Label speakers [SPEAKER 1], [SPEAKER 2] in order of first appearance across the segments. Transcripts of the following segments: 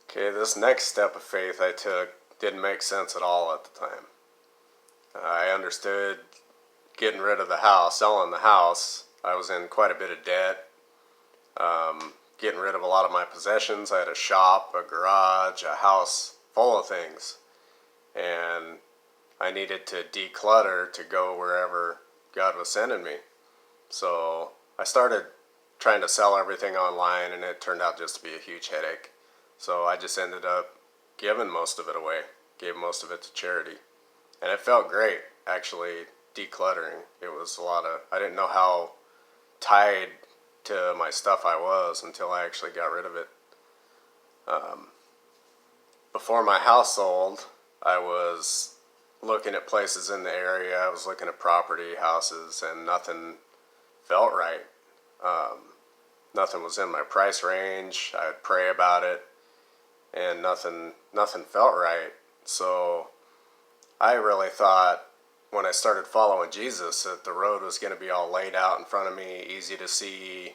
[SPEAKER 1] Okay, this next step of faith I took didn't make sense at all at the time. I understood getting rid of the house, selling the house. I was in quite a bit of debt, getting rid of a lot of my possessions. I had a shop, a garage, a house full of things. And I needed to declutter to go wherever God was sending me. So I started trying to sell everything online, and it turned out just to be a huge headache. So I just ended up giving most of it away, gave most of it to charity. And it felt great, actually, decluttering. It was a lot of, I didn't know how tied to my stuff I was until I actually got rid of it. Before my house sold, I was looking at places in the area. I was looking at property, houses, and nothing felt right. Nothing was in my price range. I'd pray about it, and nothing felt right. So I really thought when I started following Jesus that the road was going to be all laid out in front of me, easy to see.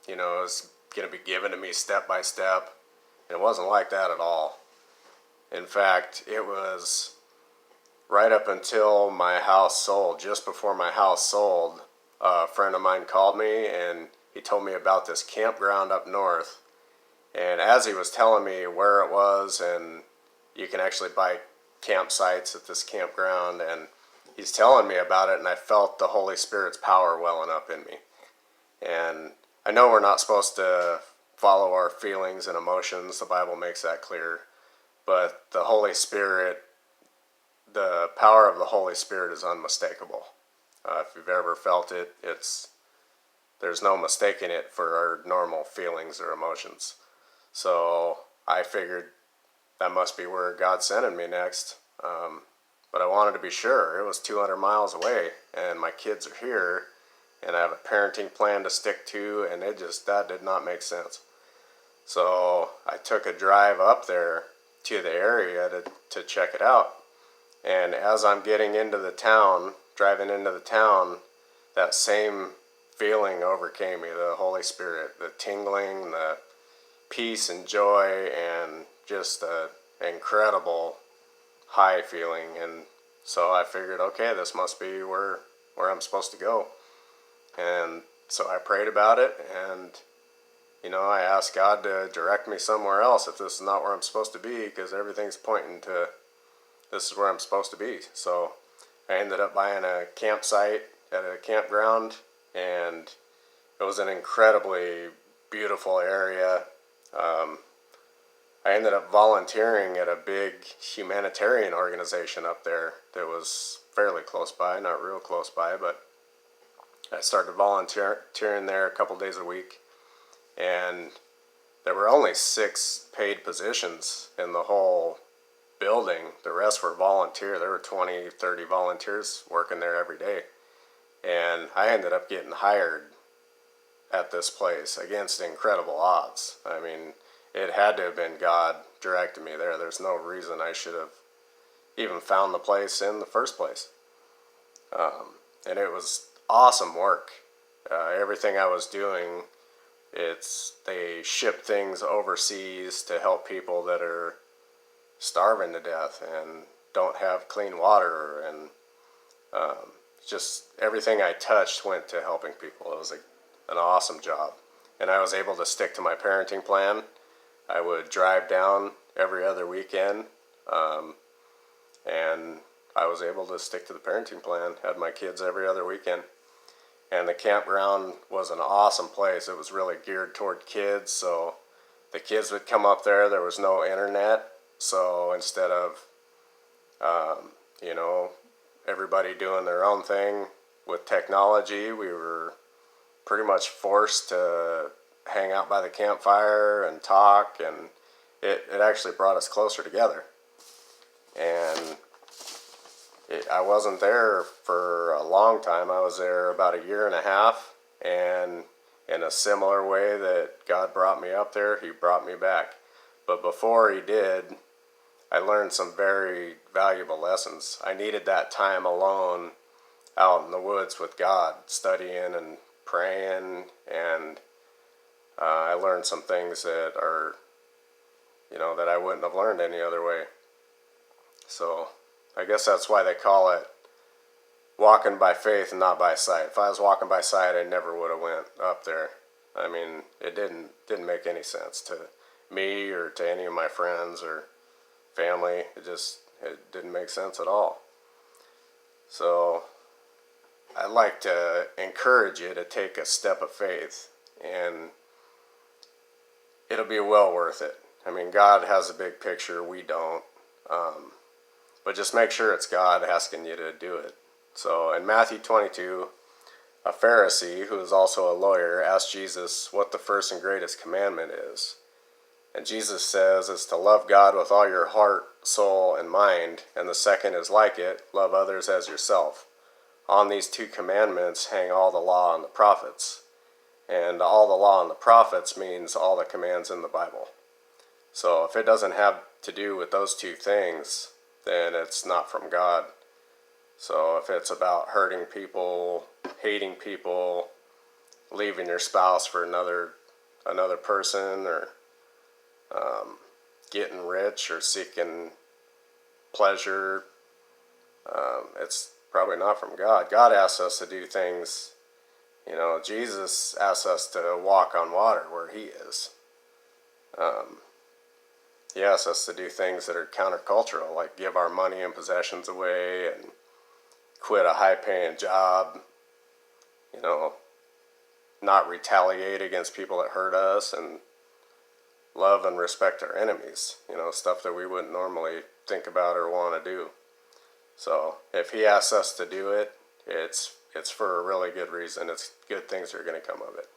[SPEAKER 1] It was going to be given to me step by step. And it wasn't like that at all. In fact, it was right up until my house sold. Just before my house sold, a friend of mine called me and he told me about this campground up north. And as he was telling me where it was, and you can actually buy campsites at this campground, and he's telling me about it, and I felt the Holy Spirit's power welling up in me. And I know we're not supposed to follow our feelings and emotions. The Bible makes that clear. But the Holy Spirit, the power of the Holy Spirit is unmistakable. If you've ever felt it, there's no mistaking it for our normal feelings or emotions. So I figured that must be where God's sending me next. But I wanted to be sure. It was 200 miles away, and my kids are here, and I have a parenting plan to stick to, and that did not make sense. So I took a drive up there to the area to check it out. And as I'm getting into the town, driving into the town, that same feeling overcame me, the Holy Spirit, the tingling, the peace and joy, and just an incredible high feeling. And so I figured, okay, this must be where I'm supposed to go. And so I prayed about it, and I asked God to direct me somewhere else if this is not where I'm supposed to be, because everything's pointing to this is where I'm supposed to be. So I ended up buying a campsite at a campground, and it was an incredibly beautiful area. I ended up volunteering at a big humanitarian organization up there that was fairly close by, not real close by, but I started volunteering there a couple days a week. And there were only 6 paid positions in the whole building. The rest were volunteer. There were 20, 30 volunteers working there every day. And I ended up getting hired at this place against incredible odds. I mean, it had to have been God directing me there. There's no reason I should have even found the place in the first place. And it was awesome work. Everything I was doing, they ship things overseas to help people that are starving to death and don't have clean water, and just everything I touched went to helping people. It was an awesome job, and I was able to stick to my parenting plan. I would drive down every other weekend, and I was able to stick to the parenting plan. Had my kids every other weekend. And the campground was an awesome place. It was really geared toward kids, so the kids would come up there. There was no internet, so instead of, everybody doing their own thing with technology, we were pretty much forced to hang out by the campfire and talk, and it actually brought us closer together. And I wasn't there for a long time. I was there about a year and a half, and in a similar way that God brought me up there, He brought me back. But before He did, I learned some very valuable lessons. I needed that time alone out in the woods with God, studying and praying, and I learned some things that are that I wouldn't have learned any other way. So I guess that's why they call it walking by faith and not by sight. If I was walking by sight, I never would have went up there. I mean, it didn't make any sense to me or to any of my friends or family. It didn't make sense at all. So I'd like to encourage you to take a step of faith, and it'll be well worth it. I mean, God has a big picture, we don't. But just make sure it's God asking you to do it. So in Matthew 22, a Pharisee, who is also a lawyer, asked Jesus what the first and greatest commandment is. And Jesus says it's to love God with all your heart, soul, and mind, and the second is like it, love others as yourself. On these two commandments hang all the law and the prophets. And all the law and the prophets means all the commands in the Bible. So if it doesn't have to do with those two things, then it's not from God. So if it's about hurting people, hating people, leaving your spouse for another person, or getting rich or seeking pleasure, it's probably not from God. God asks us to do things. Jesus asks us to walk on water where He is. He asks us to do things that are countercultural, like give our money and possessions away and quit a high-paying job, not retaliate against people that hurt us, and love and respect our enemies, stuff that we wouldn't normally think about or want to do. So if He asks us to do it, it's for a really good reason. It's good things are going to come of it.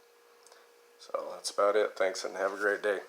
[SPEAKER 1] So that's about it. Thanks, and have a great day.